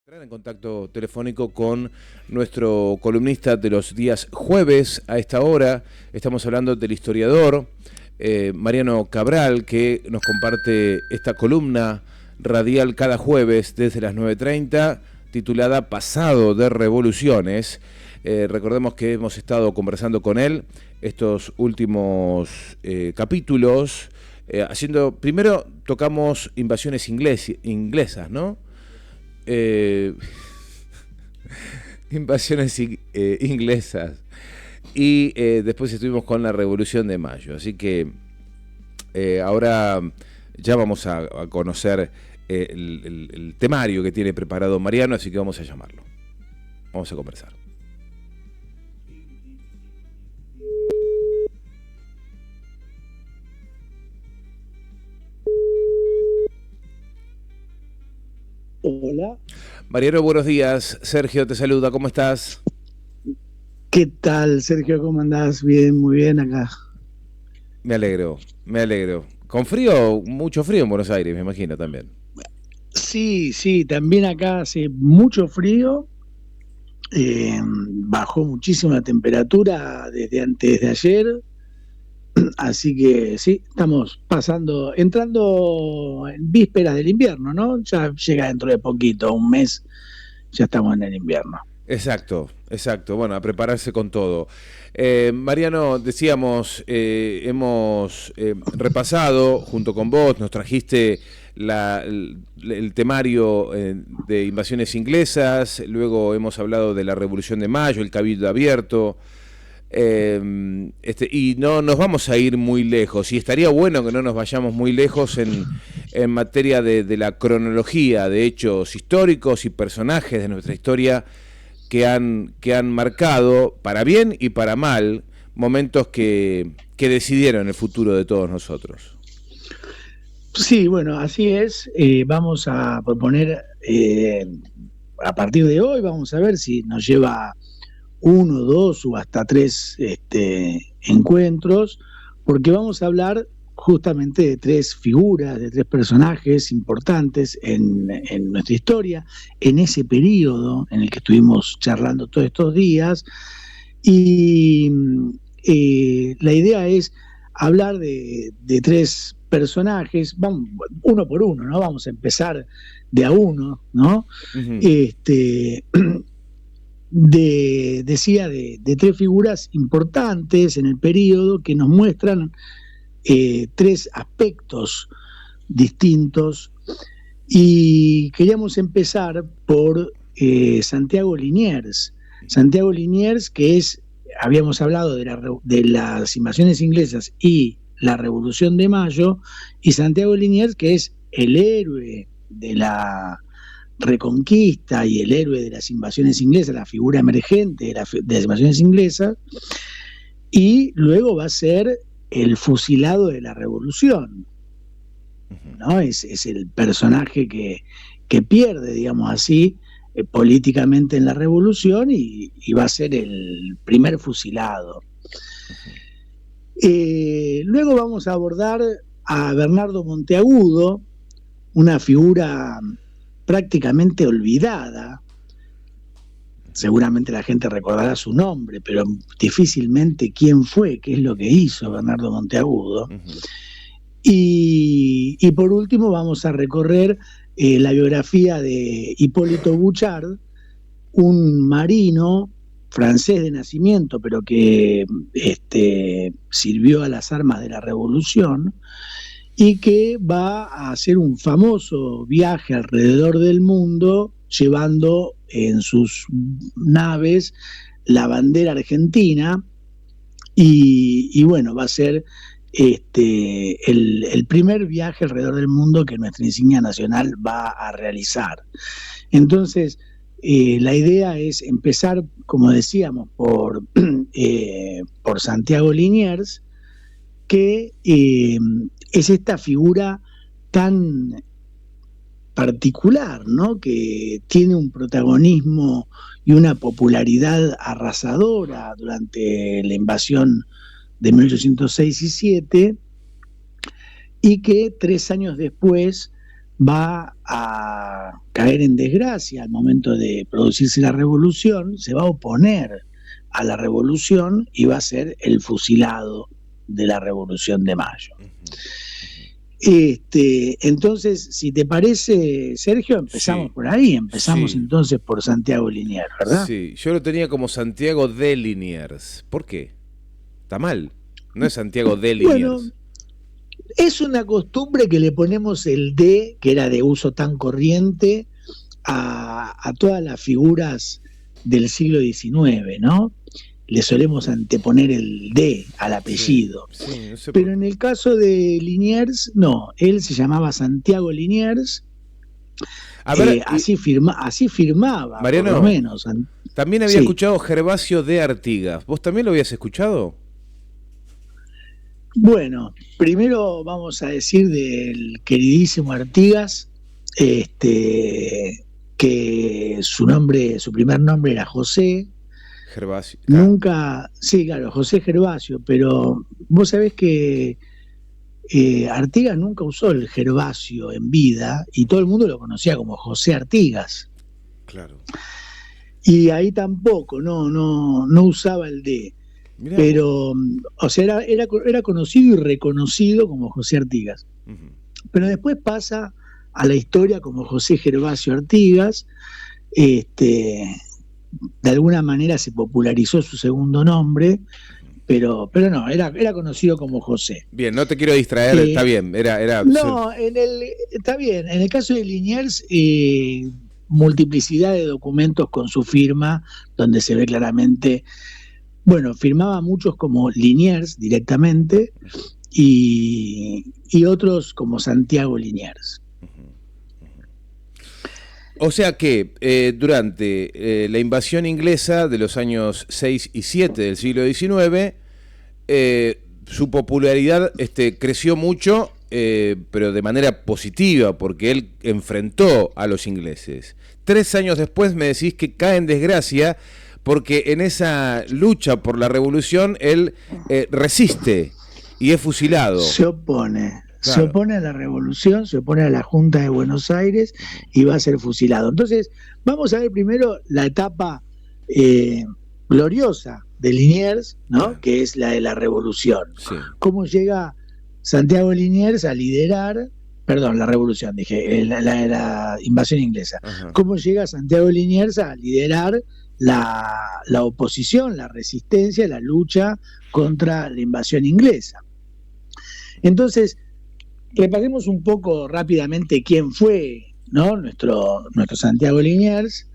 Entrar en contacto telefónico con nuestro columnista de los días jueves a esta hora. Estamos hablando del historiador Mariano Cabral, que nos comparte esta columna radial cada jueves desde las 9:30, titulada Pasado de Revoluciones. Recordemos que hemos estado conversando con él estos últimos capítulos, primero tocamos invasiones inglesas, ¿no? Invasiones inglesas y después estuvimos con la Revolución de Mayo, así que ahora ya vamos a conocer el temario que tiene preparado Mariano, así que vamos a llamarlo, vamos a conversar. Hola. Mariano, buenos días. Sergio te saluda, ¿cómo estás? ¿Qué tal, Sergio? ¿Cómo andás? Bien, muy bien acá. Me alegro. Con frío, mucho frío en Buenos Aires, me imagino también. Sí, también acá hace mucho frío. Bajó muchísimo la temperatura desde antes de ayer. Así que sí, estamos entrando en vísperas del invierno, ¿no? Ya llega dentro de poquito, un mes, ya estamos en el invierno. Exacto. Bueno, a prepararse con todo. Mariano, decíamos, hemos repasado junto con vos, nos trajiste el temario de invasiones inglesas, luego hemos hablado de la Revolución de Mayo, el Cabildo Abierto, y no nos vamos a ir muy lejos, y estaría bueno que no nos vayamos muy lejos en materia de la cronología de hechos históricos y personajes de nuestra historia que han marcado, para bien y para mal, momentos que decidieron el futuro de todos nosotros. Sí, bueno, así es. Vamos a proponer, a partir de hoy, vamos a ver si nos lleva uno, dos o hasta tres encuentros, porque vamos a hablar justamente de tres figuras, de tres personajes importantes en nuestra historia, en ese periodo en el que estuvimos charlando todos estos días. Y la idea es hablar de tres personajes, vamos, uno por uno, ¿no? Vamos a empezar de a uno, ¿no? Uh-huh. Decía de tres figuras importantes en el periodo que nos muestran tres aspectos distintos, y queríamos empezar por Santiago Liniers. Santiago Liniers, que habíamos hablado de las invasiones inglesas y la Revolución de Mayo, y Santiago Liniers, que es el héroe de la Reconquista y el héroe de las invasiones inglesas, la figura emergente de las invasiones inglesas, y luego va a ser el fusilado de la Revolución, ¿no? Es el personaje que pierde, digamos así, políticamente en la Revolución, y va a ser el primer fusilado. Luego vamos a abordar a Bernardo Monteagudo, una figura prácticamente olvidada. Seguramente la gente recordará su nombre, pero difícilmente quién fue, qué es lo que hizo Bernardo Monteagudo. Uh-huh. Y por último vamos a recorrer la biografía de Hipólito Bouchard, un marino francés de nacimiento, pero que sirvió a las armas de la Revolución, y que va a hacer un famoso viaje alrededor del mundo llevando en sus naves la bandera argentina, y bueno, va a ser el primer viaje alrededor del mundo que nuestra insignia nacional va a realizar. Entonces, la idea es empezar, como decíamos, por Santiago Liniers, que es esta figura tan particular, ¿no? Que tiene un protagonismo y una popularidad arrasadora durante la invasión de 1806 y 7, y que 3 años después va a caer en desgracia al momento de producirse la revolución, se va a oponer a la revolución y va a ser el fusilado de la Revolución de Mayo. Entonces, si te parece, Sergio, empezamos por ahí, empezamos entonces por Santiago Liniers, ¿verdad? Sí, yo lo tenía como Santiago de Liniers. ¿Por qué? Está mal, no es Santiago de Liniers. Bueno, es una costumbre que le ponemos el de, que era de uso tan corriente, a todas las figuras del siglo XIX, ¿no? Le solemos anteponer el de al apellido. No sé. Pero en el caso de Liniers, no, él se llamaba Santiago Liniers. A ver, así firmaba, Mariano, por lo menos. También había escuchado Gervasio de Artigas. ¿Vos también lo habías escuchado? Bueno, primero vamos a decir del queridísimo Artigas, que su primer nombre era José. Gervasio. Nunca, sí, claro, José Gervasio, pero vos sabés que Artigas nunca usó el Gervasio en vida y todo el mundo lo conocía como José Artigas. Claro. Y ahí tampoco, no usaba el de. Mirá. Pero, o sea, era conocido y reconocido como José Artigas. Pero después pasa a la historia como José Gervasio Artigas. De alguna manera se popularizó su segundo nombre, pero no, era conocido como José. Bien, no te quiero distraer, está bien. No, está bien. En el caso de Liniers, multiplicidad de documentos con su firma, donde se ve claramente, bueno, firmaba muchos como Liniers directamente y otros como Santiago Liniers. O sea que durante la invasión inglesa de los años 6 y 7 del siglo XIX, su popularidad creció mucho, pero de manera positiva, porque él enfrentó a los ingleses. 3 años después me decís que cae en desgracia, porque en esa lucha por la revolución él resiste y es fusilado. Se opone. Claro. Se opone a la revolución, se opone a la Junta de Buenos Aires y va a ser fusilado. Entonces, vamos a ver primero la etapa gloriosa de Liniers, ¿no? Que es la de la revolución. Sí. ¿Cómo llega Santiago Liniers a liderar, perdón, la revolución, dije, la invasión inglesa? Ajá. ¿Cómo llega Santiago Liniers a liderar la oposición, la resistencia, la lucha contra la invasión inglesa? Entonces, repasemos un poco rápidamente quién fue, ¿no? nuestro Santiago Liniers,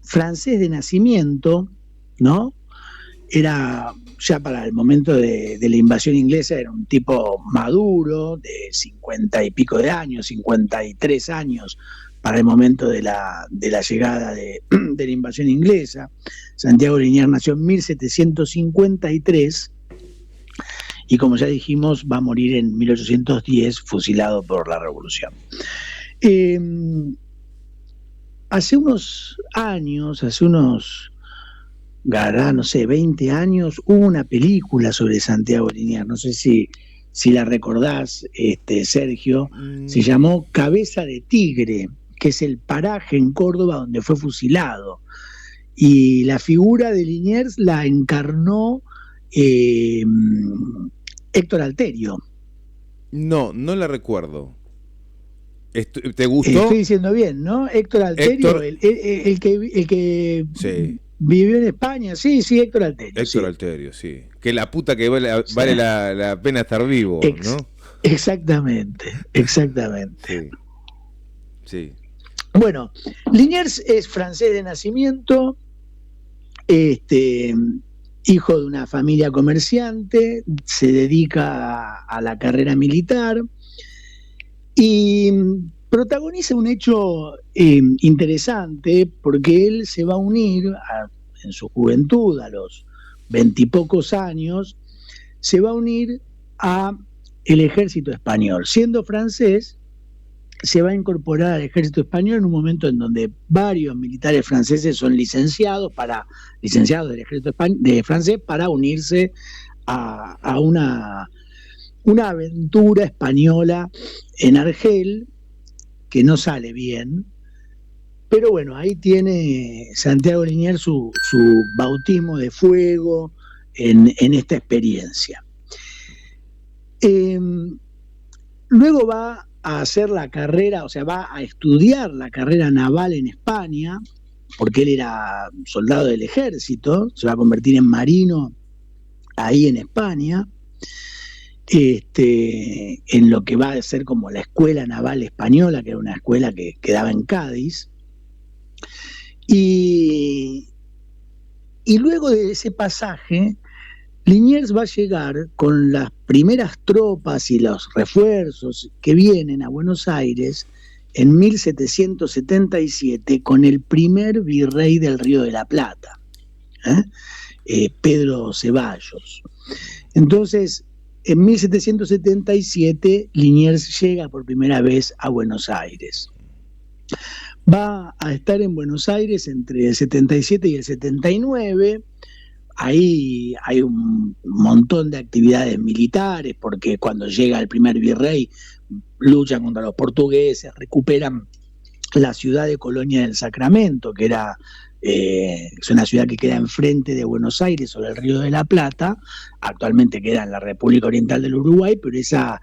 francés de nacimiento, ¿no? Era ya para el momento de la invasión inglesa, era un tipo maduro, de 50 y pico de años, 53 años, para el momento de la llegada de la invasión inglesa. Santiago Liniers nació en 1753, y como ya dijimos, va a morir en 1810 fusilado por la revolución. Hace unos 20 años, hubo una película sobre Santiago Liniers, no sé si la recordás, Sergio, se llamó Cabeza de Tigre, que es el paraje en Córdoba donde fue fusilado. Y la figura de Liniers la encarnó Héctor Alterio. No la recuerdo. ¿Te gustó? Estoy diciendo bien, ¿no? Héctor Alterio, el que sí. Vivió en España, sí, Héctor Alterio. Héctor Alterio, sí. Que la puta que vale la pena estar vivo, ¿no? Exactamente. Sí. Bueno, Liniers es francés de nacimiento, hijo de una familia comerciante, se dedica a la carrera militar y protagoniza un hecho interesante, porque él se va a unir en su juventud, a los 20 y pocos años, se va a unir a el ejército español. Siendo francés, se va a incorporar al ejército español en un momento en donde varios militares franceses son licenciados del ejército francés para unirse a una aventura española en Argel que no sale bien, pero bueno, ahí tiene Santiago Liniers su bautismo de fuego en esta experiencia. Luego va a hacer la carrera, o sea, va a estudiar la carrera naval en España, porque él era soldado del ejército, se va a convertir en marino ahí en España, en lo que va a ser como la Escuela Naval Española, que era una escuela que quedaba en Cádiz. Y luego de ese pasaje, Liniers va a llegar con las primeras tropas y los refuerzos que vienen a Buenos Aires en 1777 con el primer virrey del Río de la Plata, Pedro Ceballos. Entonces, en 1777, Liniers llega por primera vez a Buenos Aires. Va a estar en Buenos Aires entre el 77 y el 79. Ahí hay un montón de actividades militares, porque cuando llega el primer virrey, luchan contra los portugueses, recuperan la ciudad de Colonia del Sacramento, que es una ciudad que queda enfrente de Buenos Aires, sobre el Río de la Plata. Actualmente queda en la República Oriental del Uruguay, pero esa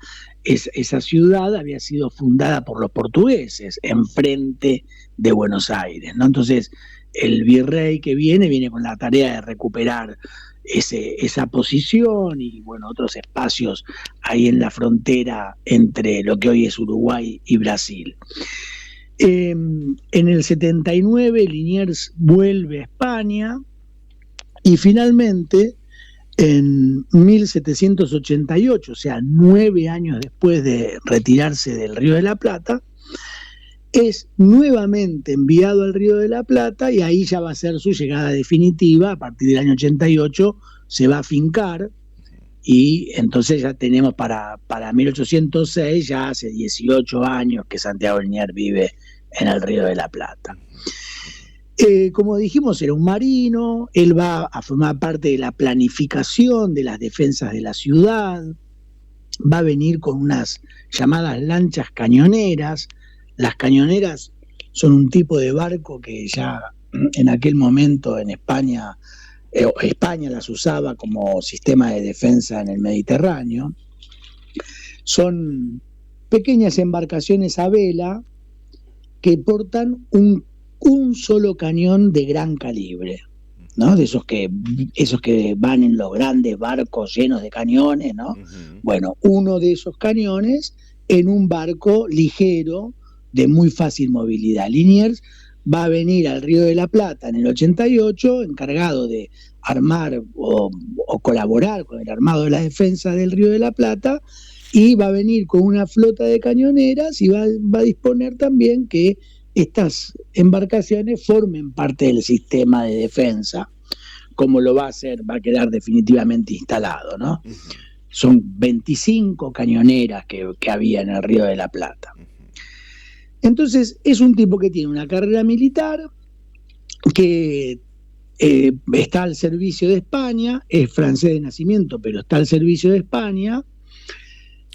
ciudad había sido fundada por los portugueses, enfrente de Buenos Aires, ¿no? Entonces, el virrey que viene con la tarea de recuperar esa posición y, bueno, otros espacios ahí en la frontera entre lo que hoy es Uruguay y Brasil. En el 79 Liniers vuelve a España y finalmente en 1788, o sea, 9 años después de retirarse del Río de la Plata, es nuevamente enviado al Río de la Plata y ahí ya va a ser su llegada definitiva. A partir del año 88 se va a fincar y entonces ya tenemos para 1806, ya hace 18 años que Santiago Liniers vive en el Río de la Plata. Como dijimos, era un marino, él va a formar parte de la planificación de las defensas de la ciudad, va a venir con unas llamadas lanchas cañoneras. Las cañoneras son un tipo de barco que ya en aquel momento en España las usaba como sistema de defensa en el Mediterráneo. Son pequeñas embarcaciones a vela que portan un solo cañón de gran calibre, ¿no? De esos que van en los grandes barcos llenos de cañones, ¿no? Uh-huh. Bueno, uno de esos cañones en un barco ligero de muy fácil movilidad. Liniers va a venir al Río de la Plata en el 88, encargado de armar o colaborar con el armado de la defensa del Río de la Plata, y va a venir con una flota de cañoneras y va a disponer también que estas embarcaciones formen parte del sistema de defensa, como lo va a hacer, va a quedar definitivamente instalado, ¿no? Uh-huh. Son 25 cañoneras que había en el Río de la Plata. Entonces es un tipo que tiene una carrera militar, que está al servicio de España, es francés de nacimiento, pero está al servicio de España,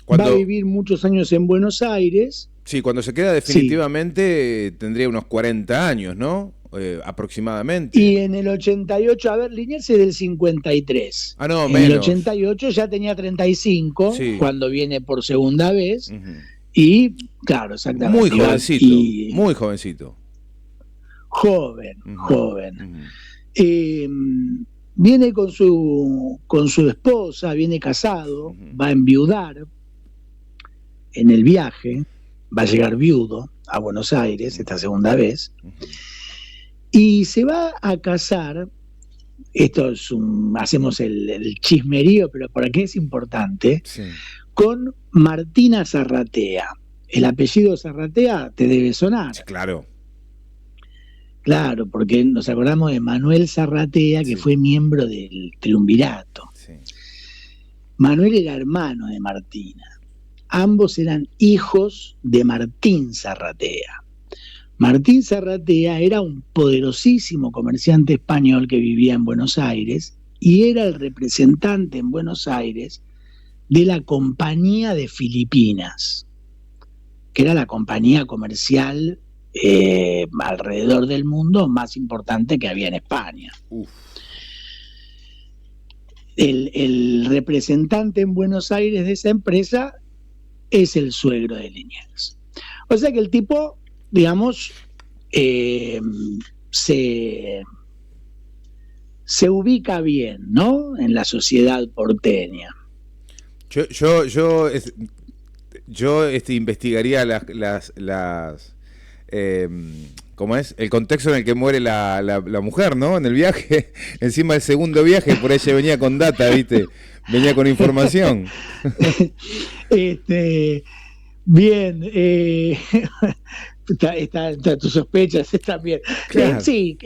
va a vivir muchos años en Buenos Aires. Sí, cuando se queda definitivamente tendría unos 40 años, ¿no? Aproximadamente. Y en el 88, Liniers es del 53. Ah, no, en menos. En el 88 ya tenía 35, sí, cuando viene por segunda vez. Uh-huh. Y, claro, exactamente. Muy jovencito, muy jovencito. Joven. Uh-huh. Viene con su esposa, viene casado, uh-huh, va a enviudar en el viaje, va a llegar viudo a Buenos Aires esta segunda vez, uh-huh, y se va a casar. Esto es hacemos el chismerío, pero por aquí es importante, sí, con Martina Zarratea. El apellido Zarratea te debe sonar. Sí, claro. Claro, porque nos acordamos de Manuel Zarratea, que sí, fue miembro del triunvirato. Sí. Manuel era hermano de Martina. Ambos eran hijos de Martín Zarratea. Martín Zarratea era un poderosísimo comerciante español que vivía en Buenos Aires y era el representante en Buenos Aires de la Compañía de Filipinas, que era la compañía comercial alrededor del mundo más importante que había en España. Uf. El representante en Buenos Aires de esa empresa es el suegro de Liniers. O sea que el tipo, digamos, se ubica bien, ¿no?, en la sociedad porteña. Yo investigaría ¿cómo es? El contexto en el que muere la mujer, ¿no? En el viaje, encima del segundo viaje, por ahí se venía con data, ¿viste? Venía con información. Bien, está tus sospechas están bien. Claro. Sí,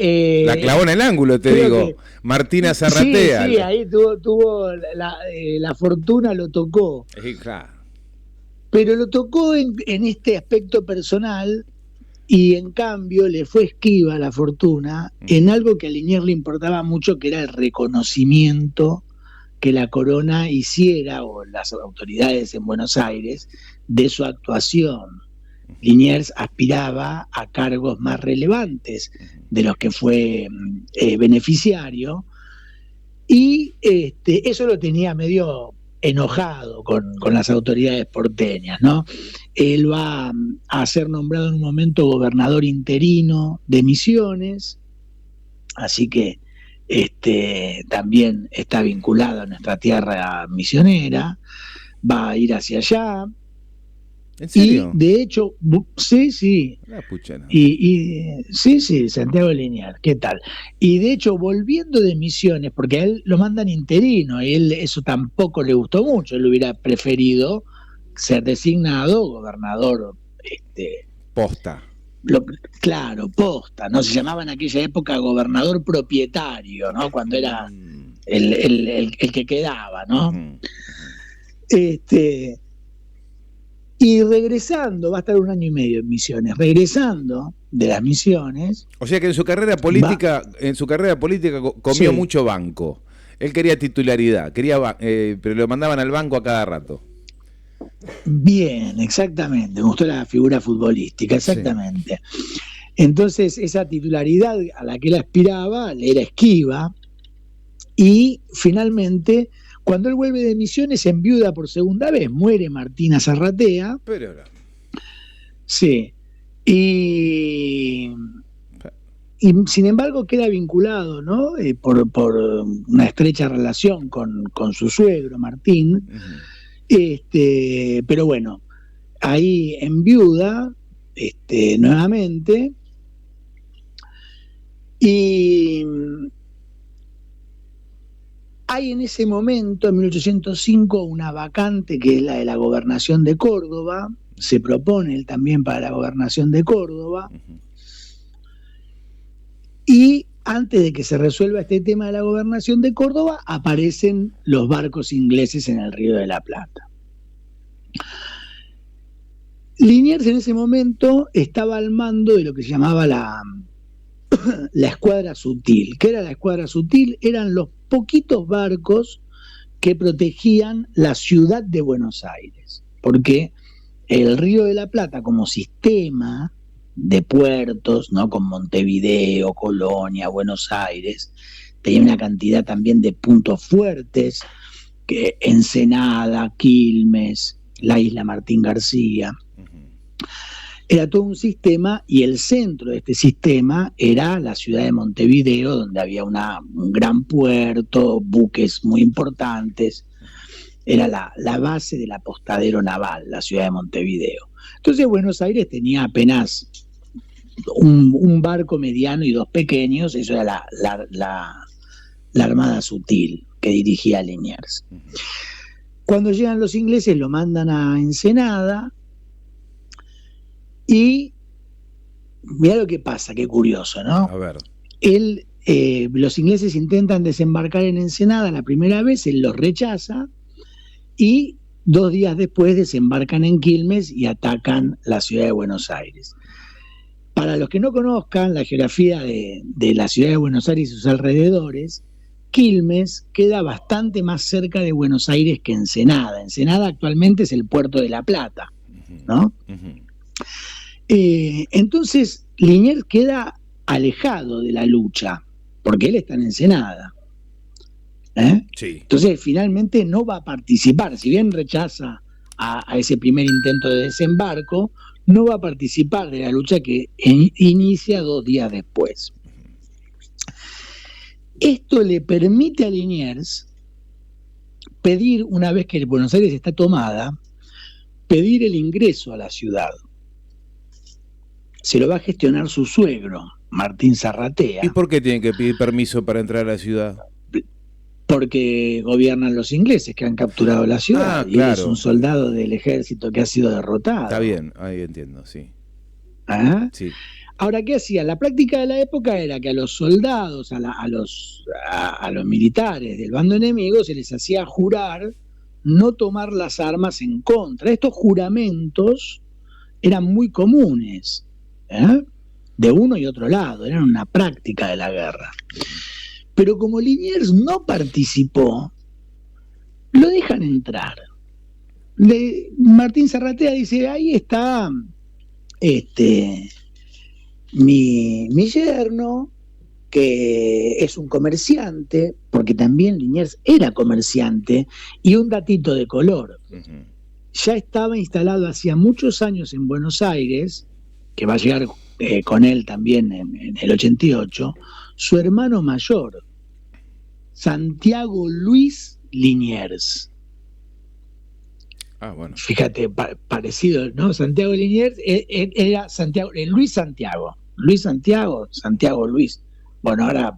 la clavó en el ángulo, te digo. Martina Zarratea. Sí, ahí tuvo la fortuna, lo tocó. Sí, claro. Pero lo tocó en este aspecto personal, y en cambio le fue esquiva la fortuna en algo que a Liniers le importaba mucho, que era el reconocimiento que la corona hiciera, o las autoridades en Buenos Aires, de su actuación. Liniers aspiraba a cargos más relevantes de los que fue beneficiario, y eso lo tenía medio enojado con las autoridades porteñas, ¿no? Él va a ser nombrado en un momento gobernador interino de Misiones, así que también está vinculado a nuestra tierra misionera, va a ir hacia allá. ¿En serio? Y de hecho, sí. La puchana. Sí, Santiago Liniers, ¿qué tal? Y de hecho, volviendo de Misiones, porque a él lo mandan interino, y él eso tampoco le gustó mucho, él hubiera preferido ser designado gobernador. Posta. Claro, posta, ¿no? Se llamaba en aquella época gobernador propietario, ¿no? Cuando era el que quedaba, ¿no? Y regresando, va a estar 1 año y medio en Misiones, regresando de las Misiones. O sea que en su carrera política, comió mucho banco. Él quería titularidad, pero lo mandaban al banco a cada rato. Bien, exactamente. Me gustó la figura futbolística, exactamente. Sí. Entonces, esa titularidad a la que él aspiraba le era esquiva, y finalmente, cuando él vuelve de Misiones, enviuda por segunda vez, muere Martina Zarratea. Pero sí. Y sin embargo queda vinculado, ¿no? Por una estrecha relación con su suegro, Martín. Pero bueno, ahí enviuda nuevamente, y hay en ese momento, en 1805, una vacante que es la de la gobernación de Córdoba. Se propone él también para la gobernación de Córdoba. Y antes de que se resuelva este tema de la gobernación de Córdoba, aparecen los barcos ingleses en el Río de la Plata. Liniers en ese momento estaba al mando de lo que se llamaba la Escuadra Sutil. ¿Qué era la Escuadra Sutil? Eran los poquitos barcos que protegían la ciudad de Buenos Aires, porque el Río de la Plata, como sistema de puertos, ¿no?, con Montevideo, Colonia, Buenos Aires, tenía una cantidad también de puntos fuertes, que Ensenada, Quilmes, la isla Martín García. Era todo un sistema, y el centro de este sistema era la ciudad de Montevideo, donde había un gran puerto, buques muy importantes. Era la base del apostadero naval, la ciudad de Montevideo. Entonces Buenos Aires tenía apenas un barco mediano y 2 pequeños. Eso era la Armada Sutil que dirigía Liniers. Cuando llegan los ingleses, lo mandan a Ensenada, y mira lo que pasa, qué curioso, ¿no? A ver. Los ingleses intentan desembarcar en Ensenada la primera vez, él los rechaza, y 2 días después desembarcan en Quilmes y atacan la ciudad de Buenos Aires. Para los que no conozcan la geografía de la ciudad de Buenos Aires y sus alrededores, Quilmes queda bastante más cerca de Buenos Aires que Ensenada. Ensenada actualmente es el puerto de La Plata, ¿no? Entonces, Liniers queda alejado de la lucha, porque él está en Ensenada. Sí. Entonces, finalmente no va a participar. Si bien rechaza a ese primer intento de desembarco, no va a participar de la lucha que inicia 2 días después. Esto le permite a Liniers pedir, una vez que Buenos Aires está tomada, pedir el ingreso a la ciudad. Se lo va a gestionar su suegro, Martín Zarratea. ¿Y por qué tienen que pedir permiso para entrar a la ciudad? Porque gobiernan los ingleses que han capturado la ciudad. Y él es un soldado del ejército que ha sido derrotado. Está bien, ahí entiendo, sí. ¿Ah? Sí. Ahora, ¿qué hacía? La práctica de la época era que a los soldados, a los militares del bando enemigo, se les hacía jurar no tomar las armas en contra. Estos juramentos eran muy comunes, de uno y otro lado, eran una práctica de la guerra. Pero como Liniers no participó, lo dejan entrar. Martín Zarratea dice, ahí está mi yerno, que es un comerciante, porque también Liniers era comerciante, y un datito de color. Ya estaba instalado hacía muchos años en Buenos Aires, que va a llegar con él también en el 88, su hermano mayor, Santiago Luis Liniers. Bueno. Fíjate, parecido, ¿no? Santiago Liniers era Santiago, Luis Santiago. Luis Santiago, Santiago Luis. Bueno, ahora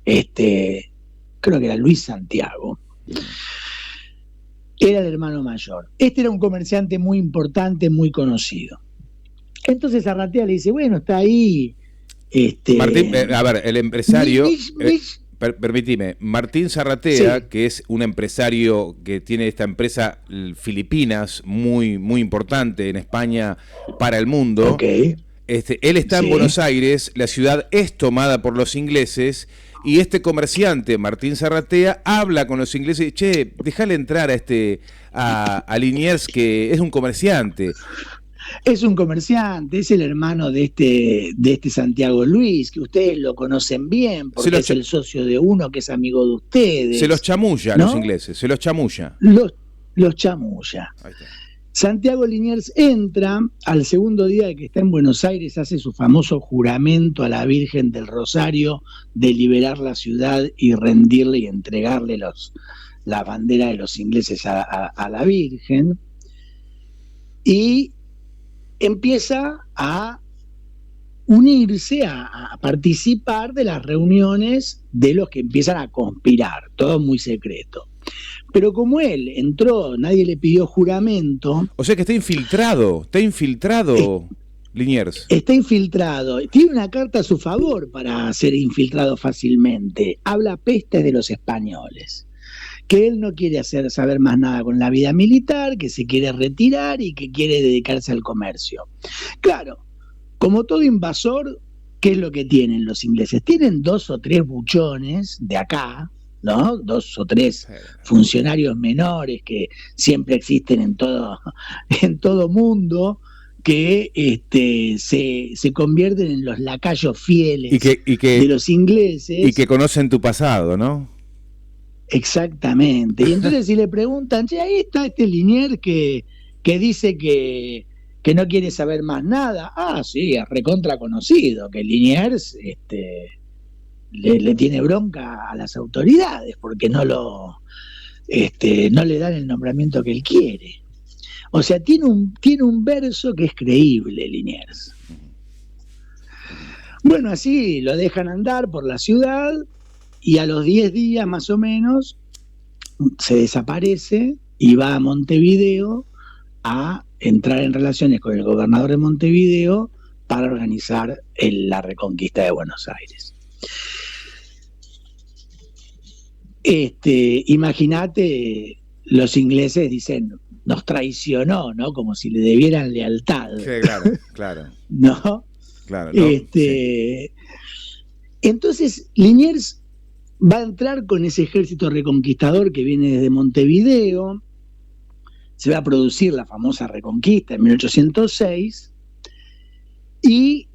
creo que era Luis Santiago. Era el hermano mayor. Este era un comerciante muy importante, muy conocido. Entonces Zarratea le dice, bueno, está ahí. Martín, a ver, el empresario. Permitime, Martín Zarratea, sí, que es un empresario que tiene esta empresa Filipinas, muy, muy importante en España para el mundo. Okay. Él está en Buenos Aires, la ciudad es tomada por los ingleses, y este comerciante, Martín Zarratea, habla con los ingleses y che, déjale entrar a Liniers, que es un comerciante. Es un comerciante, es el hermano de este Santiago Luis, que ustedes lo conocen bien, porque es el socio de uno que es amigo de ustedes. Se los chamulla, ¿no? Los ingleses, se los chamulla. Los chamulla. Ahí está. Santiago Liniers entra, al segundo día de que está en Buenos Aires, hace su famoso juramento a la Virgen del Rosario de liberar la ciudad y rendirle y entregarle la bandera de los ingleses a la Virgen, y empieza a unirse, a participar de las reuniones de los que empiezan a conspirar, todo muy secreto. Pero como él entró, nadie le pidió juramento. O sea que está infiltrado Liniers. Está infiltrado, tiene una carta a su favor para ser infiltrado fácilmente. Habla pestes de los españoles, que él no quiere saber más nada con la vida militar, que se quiere retirar y que quiere dedicarse al comercio. Claro, como todo invasor, ¿qué es lo que tienen los ingleses? Tienen 2 o 3 buchones de acá, ¿no? 2 o 3 funcionarios menores que siempre existen en todo mundo, que se convierten en los lacayos fieles de los ingleses. Y que conocen tu pasado, ¿no? Exactamente. Y entonces si le preguntan, che, ahí está este Liniers que dice que no quiere saber más nada. Ah, sí, es recontra conocido, que Liniers le tiene bronca a las autoridades porque no le dan el nombramiento que él quiere. O sea, tiene un verso que es creíble, Liniers. Bueno, así lo dejan andar por la ciudad, y a los 10 días más o menos se desaparece y va a Montevideo a entrar en relaciones con el gobernador de Montevideo para organizar la reconquista de Buenos Aires. Imagínate, los ingleses dicen, nos traicionó, ¿no? Como si le debieran lealtad. Sí, claro. ¿No? Claro, ¿no? Sí. Entonces, Liniers va a entrar con ese ejército reconquistador que viene desde Montevideo, se va a producir la famosa Reconquista en 1806, y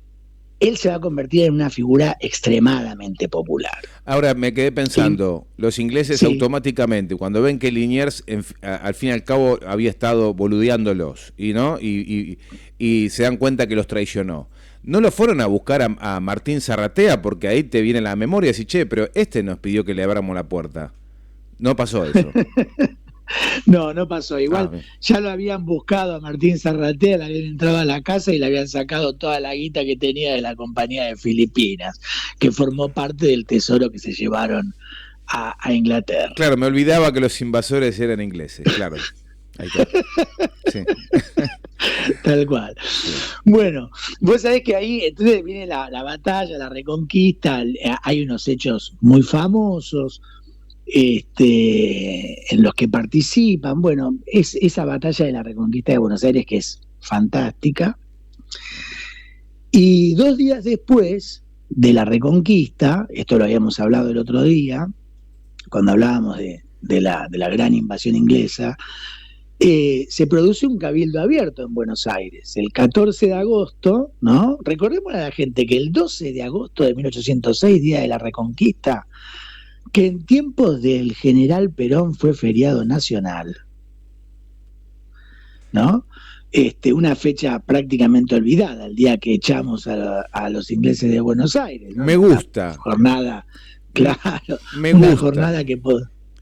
él se va a convertir en una figura extremadamente popular. Ahora me quedé pensando, los ingleses automáticamente, cuando ven que Liniers al fin y al cabo había estado boludeándolos, y se dan cuenta que los traicionó, ¿no lo fueron a buscar a Martín Zarratea? Porque ahí te viene la memoria y decís, che, pero este nos pidió que le abramos la puerta. No pasó eso. No pasó. Igual ya lo habían buscado a Martín Zarratea, le habían entrado a la casa y le habían sacado toda la guita que tenía de la Compañía de Filipinas, que formó parte del tesoro que se llevaron a Inglaterra. Claro, me olvidaba que los invasores eran ingleses, claro. Ahí está. Sí. Tal cual. Sí. Bueno, vos sabés que ahí entonces viene la batalla, la Reconquista, hay unos hechos muy famosos en los que participan. Bueno, es esa batalla de la Reconquista de Buenos Aires que es fantástica. Y 2 días después de la Reconquista, esto lo habíamos hablado el otro día, cuando hablábamos de la gran invasión inglesa, se produce un cabildo abierto en Buenos Aires, el 14 de agosto, ¿no? Recordemos a la gente que el 12 de agosto de 1806, día de la Reconquista, que en tiempos del general Perón fue feriado nacional, ¿no? Una fecha prácticamente olvidada, el día que echamos a los ingleses de Buenos Aires, ¿no? Me gusta. Una jornada, claro, me una gusta. Jornada que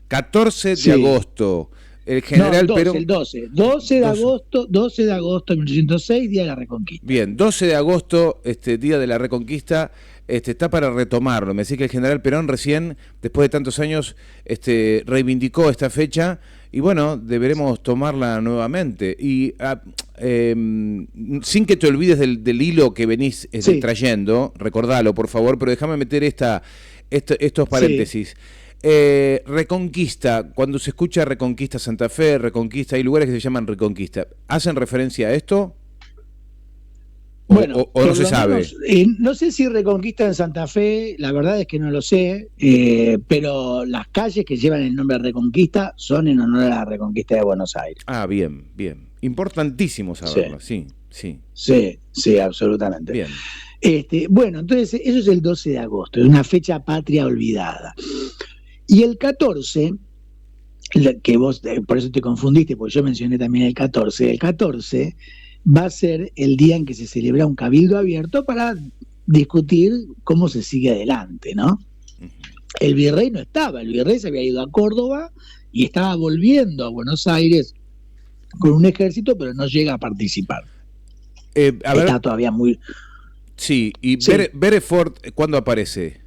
14 de agosto. El general Perón. El 12 de agosto de 1806, día de la Reconquista. Bien, 12 de agosto, día de la Reconquista, está para retomarlo. Me decís que el general Perón recién, después de tantos años, reivindicó esta fecha y bueno, deberemos tomarla nuevamente. Y sin que te olvides del hilo que venís trayendo, recordalo por favor, pero déjame meter estos paréntesis. Sí. Reconquista, cuando se escucha Reconquista Santa Fe, Reconquista, hay lugares que se llaman Reconquista, ¿hacen referencia a esto? Bueno, o no se sabe. Menos, no sé si Reconquista en Santa Fe, la verdad es que no lo sé, pero las calles que llevan el nombre de Reconquista son en honor a la Reconquista de Buenos Aires. Ah, bien. Importantísimo saberlo, sí. Sí, absolutamente. Bien. Bueno, entonces eso es el 12 de agosto, es una fecha patria olvidada. Y el 14, que vos, por eso te confundiste, porque yo mencioné también el 14 va a ser el día en que se celebra un cabildo abierto para discutir cómo se sigue adelante, ¿no? Uh-huh. El virrey no estaba, el virrey se había ido a Córdoba y estaba volviendo a Buenos Aires con un ejército, pero no llega a participar. Está todavía muy... Sí, y Bereford, ¿cuándo aparece?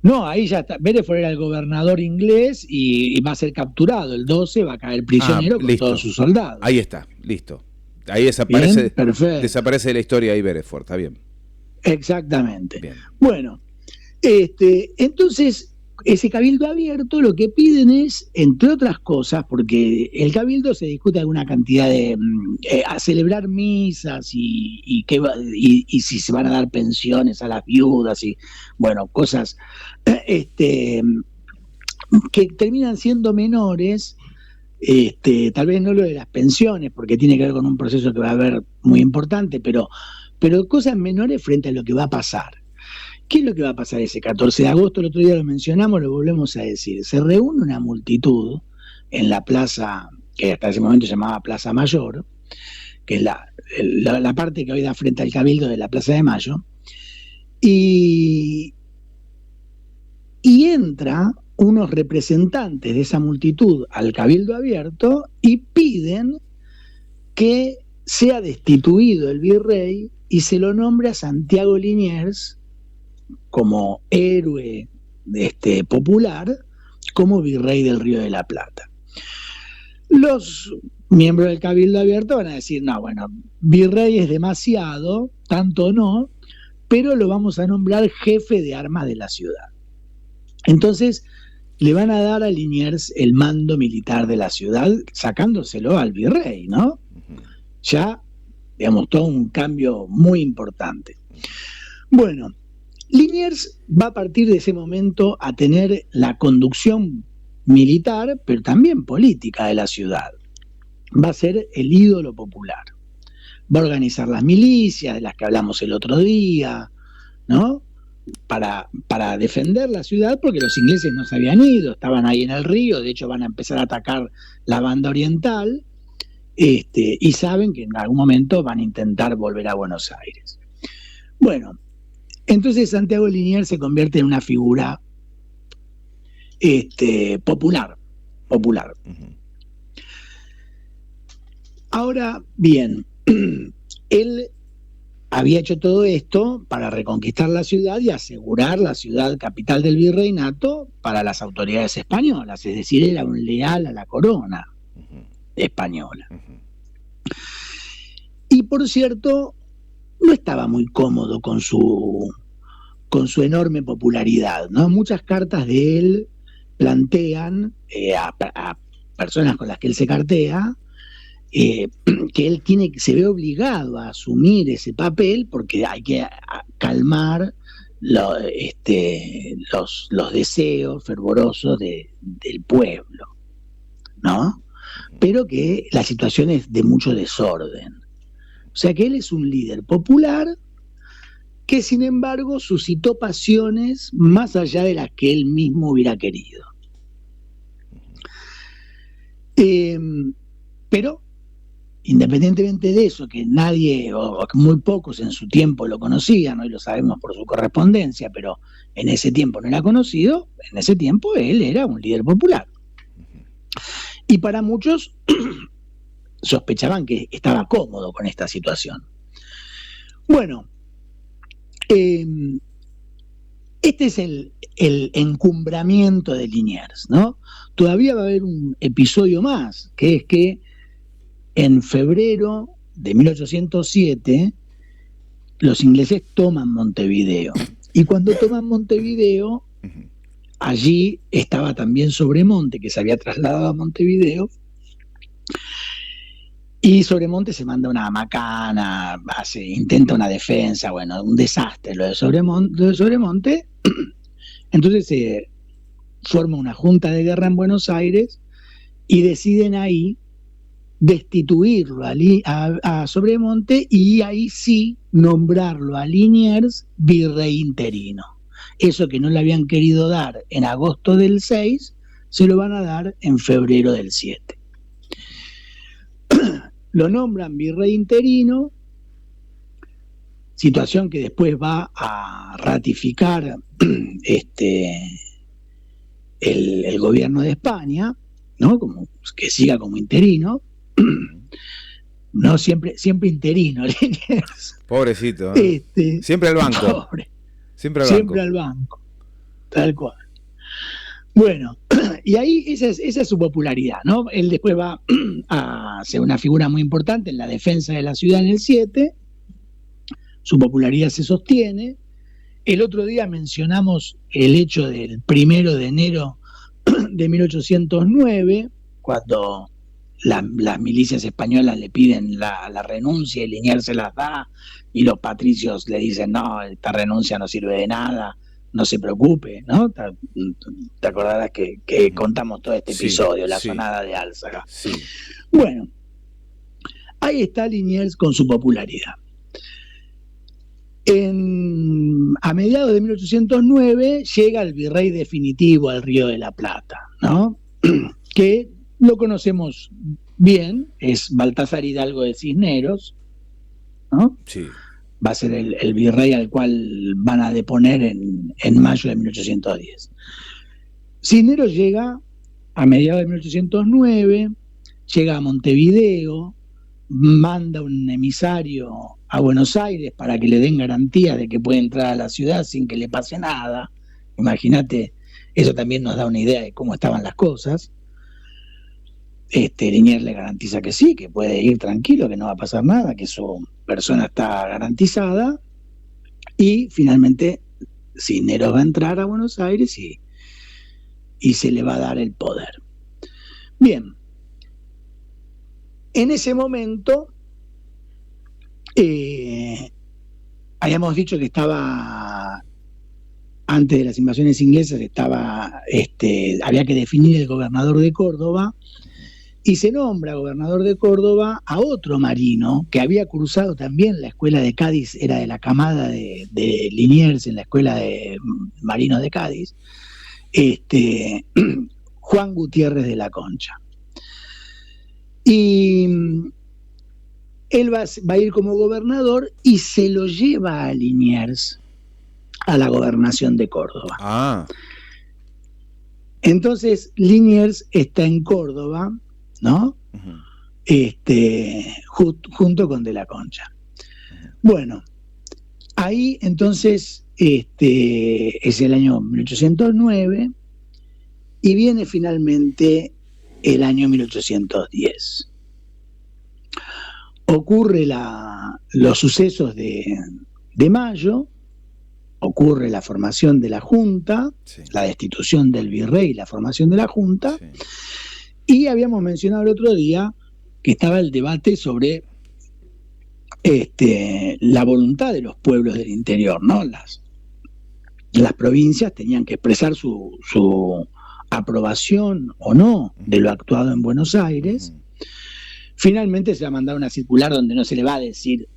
No, ahí ya está. Bereford era el gobernador inglés y va a ser capturado. El 12 va a caer prisionero con todos sus soldados. Ahí está, listo. Ahí desaparece, desaparece de la historia ahí Bereford, está bien. Exactamente. Bien. Bueno, entonces, ese cabildo abierto lo que piden es, entre otras cosas, porque el cabildo se discute alguna cantidad de a celebrar misas y si se van a dar pensiones a las viudas y, bueno, cosas que terminan siendo menores. Tal vez no lo de las pensiones, porque tiene que ver con un proceso que va a haber muy importante, pero cosas menores frente a lo que va a pasar. ¿Qué es lo que va a pasar ese 14 de agosto? El otro día lo mencionamos, lo volvemos a decir. Se reúne una multitud en la plaza, que hasta ese momento se llamaba Plaza Mayor, que es la parte que hoy da frente al Cabildo de la Plaza de Mayo, y entra unos representantes de esa multitud al Cabildo abierto y piden que sea destituido el virrey y se lo nombre a Santiago Liniers como héroe popular, como virrey del Río de la Plata. Los miembros del Cabildo abierto van a decir, no, bueno, virrey es demasiado, tanto no, pero lo vamos a nombrar jefe de armas de la ciudad. Entonces le van a dar a Liniers el mando militar de la ciudad, sacándoselo al virrey, ¿no? Ya, digamos, todo un cambio muy importante. Bueno, Liniers va a partir de ese momento a tener la conducción militar, pero también política de la ciudad. Va a ser el ídolo popular. Va a organizar las milicias, de las que hablamos el otro día, ¿no? Para defender la ciudad, porque los ingleses no se habían ido, estaban ahí en el río, de hecho van a empezar a atacar la banda oriental, y saben que en algún momento van a intentar volver a Buenos Aires. Bueno, entonces Santiago Liniers se convierte en una figura popular. Uh-huh. Ahora bien, él había hecho todo esto para reconquistar la ciudad y asegurar la ciudad capital del virreinato para las autoridades españolas, es decir, era un leal a la corona española. Y por cierto, no estaba muy cómodo con su enorme popularidad, ¿no? Muchas cartas de él plantean a personas con las que él se cartea, que él se ve obligado a asumir ese papel porque hay que calmar los deseos fervorosos del pueblo, ¿no? Pero que la situación es de mucho desorden. O sea que él es un líder popular que sin embargo suscitó pasiones más allá de las que él mismo hubiera querido. Pero independientemente de eso, que nadie o muy pocos en su tiempo lo conocían, hoy lo sabemos por su correspondencia, pero en ese tiempo no era conocido, en ese tiempo él era un líder popular. Y para muchos sospechaban que estaba cómodo con esta situación. Bueno, este es el encumbramiento de Liniers, ¿no? Todavía va a haber un episodio más, que es que en febrero de 1807 los ingleses toman Montevideo. Y cuando toman Montevideo, allí estaba también Sobremonte, que se había trasladado a Montevideo, y Sobremonte se manda una macana, intenta una defensa, bueno, un desastre lo de Sobremonte. Entonces se forma una junta de guerra en Buenos Aires y deciden ahí destituirlo a Sobremonte y ahí sí nombrarlo a Liniers virrey interino. Eso que no le habían querido dar en agosto del 6, se lo van a dar en febrero del 7. Lo nombran virrey interino, situación que después va a ratificar el gobierno de España, ¿no? Como que siga como interino. No, siempre interino. Pobrecito, ¿eh? Siempre al banco. Pobre. Siempre al banco. Siempre al banco. Tal cual. Bueno, y ahí esa es su popularidad, ¿no? Él después va a ser una figura muy importante en la defensa de la ciudad en el 7. Su popularidad se sostiene. El otro día mencionamos el hecho del 1 de enero de 1809, cuando las milicias españolas le piden la renuncia y Liniers se las da, y los patricios le dicen, no, esta renuncia no sirve de nada, no se preocupe, ¿no? Te acordarás que contamos todo este episodio, la sonada de Álzaga. Sí. Bueno, ahí está Liniers con su popularidad. A mediados de 1809 llega el virrey definitivo al Río de la Plata, ¿no? Que lo conocemos bien, es Baltasar Hidalgo de Cisneros, ¿no? Sí. Va a ser el virrey al cual van a deponer en mayo de 1810. Cisneros llega a mediados de 1809, llega a Montevideo, manda un emisario a Buenos Aires para que le den garantía de que puede entrar a la ciudad sin que le pase nada. Imagínate, eso también nos da una idea de cómo estaban las cosas. Liniers le garantiza que sí, que puede ir tranquilo, que no va a pasar nada, que su persona está garantizada, y finalmente Cisneros va a entrar a Buenos Aires y se le va a dar el poder. Bien, en ese momento habíamos dicho que estaba antes de las invasiones inglesas había que definir el gobernador de Córdoba, y se nombra gobernador de Córdoba a otro marino que había cursado también la escuela de Cádiz, era de la camada de Liniers en la escuela de marinos de Cádiz, Juan Gutiérrez de la Concha. Y él va a ir como gobernador y se lo lleva a Liniers a la gobernación de Córdoba. Ah. Entonces Liniers está en Córdoba, ¿no? Junto con De la Concha. Bueno, ahí entonces es el año 1809 y viene finalmente el año 1810. Ocurre los sucesos de mayo, ocurre la formación de la Junta, sí, la destitución del virrey y la formación de la Junta, sí. Y habíamos mencionado el otro día que estaba el debate sobre la voluntad de los pueblos del interior, ¿no? Las provincias tenían que expresar su aprobación o no de lo actuado en Buenos Aires. Finalmente se va a mandar una circular donde no se le va a decir,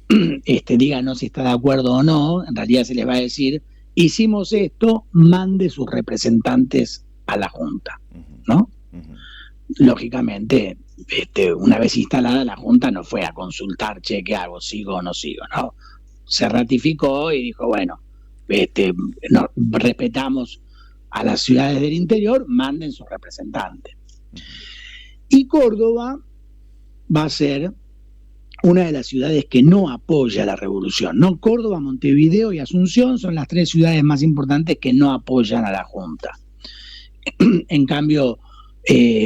díganos si está de acuerdo o no, en realidad se les va a decir, hicimos esto, mande sus representantes a la Junta, ¿no? Lógicamente, una vez instalada la Junta no fue a consultar, che, ¿qué hago? ¿Sigo o no sigo? ¿No? Se ratificó y dijo, bueno, respetamos a las ciudades del interior, manden sus representantes. Y Córdoba va a ser una de las ciudades que no apoya la revolución, ¿no? Córdoba, Montevideo y Asunción son las 3 ciudades más importantes que no apoyan a la Junta. En cambio,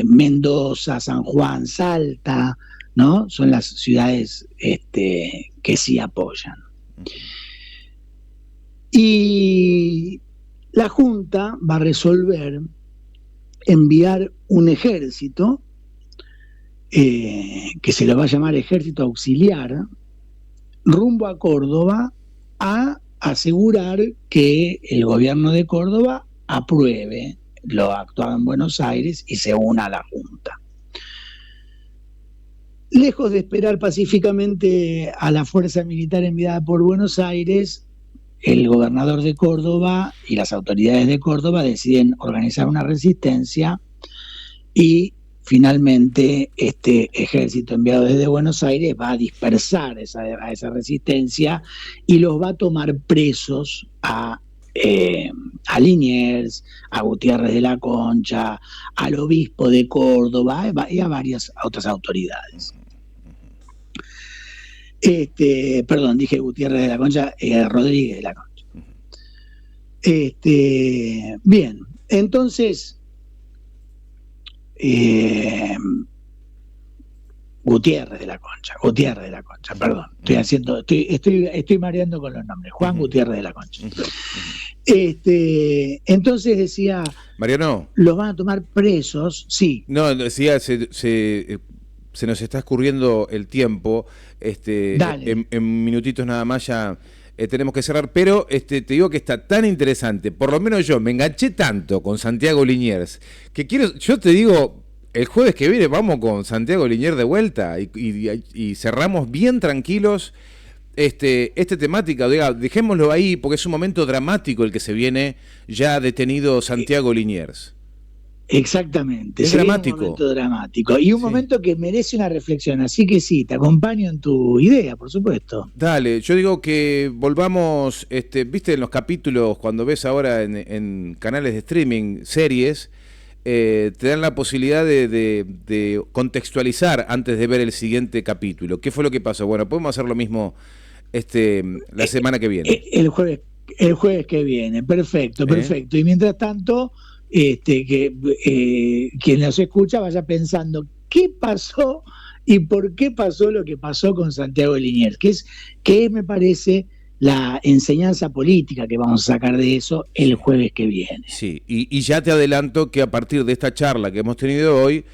Mendoza, San Juan, Salta, ¿no? Son las ciudades que sí apoyan. Y la Junta va a resolver enviar un ejército que se lo va a llamar Ejército Auxiliar rumbo a Córdoba a asegurar que el gobierno de Córdoba apruebe lo actuado en Buenos Aires y se una a la Junta. Lejos de esperar pacíficamente a la fuerza militar enviada por Buenos Aires, el gobernador de Córdoba y las autoridades de Córdoba deciden organizar una resistencia y finalmente este ejército enviado desde Buenos Aires va a dispersar a esa resistencia y los va a tomar presos a Liniers, a Gutiérrez de la Concha, al obispo de Córdoba y a varias otras autoridades. Dije Gutiérrez de la Concha, Rodríguez de la Concha. Bien, entonces Gutiérrez de la Concha, perdón, estoy mareando con los nombres, Juan Gutiérrez de la Concha. Entonces decía, Mariano, los van a tomar presos, sí. No, decía, se nos está escurriendo el tiempo, en minutitos nada más ya tenemos que cerrar, pero te digo que está tan interesante, por lo menos yo me enganché tanto con Santiago Liniers, que yo te digo, el jueves que viene vamos con Santiago Liniers de vuelta y cerramos bien tranquilos esta temática, dejémoslo ahí porque es un momento dramático el que se viene, ya detenido Santiago Liniers. Exactamente, es dramático. Un momento dramático y un momento que merece una reflexión, así que sí, te acompaño en tu idea, por supuesto. Dale, yo digo que volvamos, viste en los capítulos, cuando ves ahora en canales de streaming, series, te dan la posibilidad de contextualizar antes de ver el siguiente capítulo. ¿Qué fue lo que pasó? Bueno, podemos hacer lo mismo la semana que viene. El jueves que viene, perfecto. Y mientras tanto, quien nos escucha vaya pensando qué pasó y por qué pasó lo que pasó con Santiago Liniers, que es me parece la enseñanza política que vamos a sacar de eso el jueves que viene. Sí, y ya te adelanto que a partir de esta charla que hemos tenido hoy,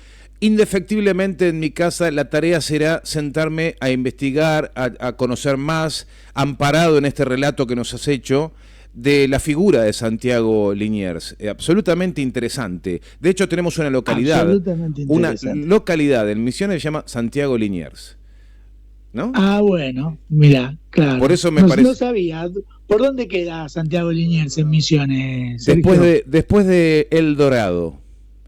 indefectiblemente en mi casa la tarea será sentarme a investigar, a conocer más, amparado en este relato que nos has hecho, de la figura de Santiago Liniers. Absolutamente interesante. De hecho, tenemos una localidad en Misiones que se llama Santiago Liniers, ¿no? Ah, bueno, mira, claro. Por eso me parece. No sabía. ¿Por dónde queda Santiago Liniers en Misiones? Después de El Dorado.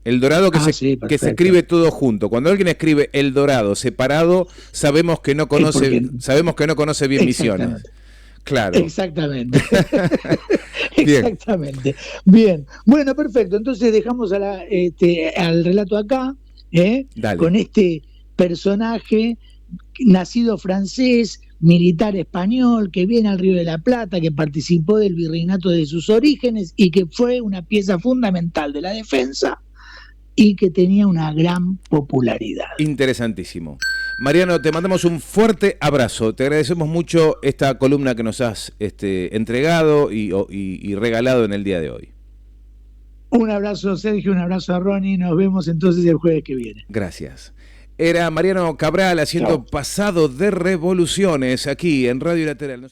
El Dorado que se escribe todo junto. Cuando alguien escribe El Dorado separado, sabemos que no conoce bien Misiones. Claro. Exactamente. Exactamente. Bien. Bueno, perfecto. Entonces dejamos al relato acá, con este personaje nacido francés, militar español, que viene al Río de la Plata, que participó del virreinato de sus orígenes y que fue una pieza fundamental de la defensa y que tenía una gran popularidad. Interesantísimo. Mariano, te mandamos un fuerte abrazo. Te agradecemos mucho esta columna que nos has entregado y regalado en el día de hoy. Un abrazo, Sergio, un abrazo a Ronnie. Nos vemos entonces el jueves que viene. Gracias. Era Mariano Cabral haciendo Pasado de Revoluciones aquí en Radio Lateral.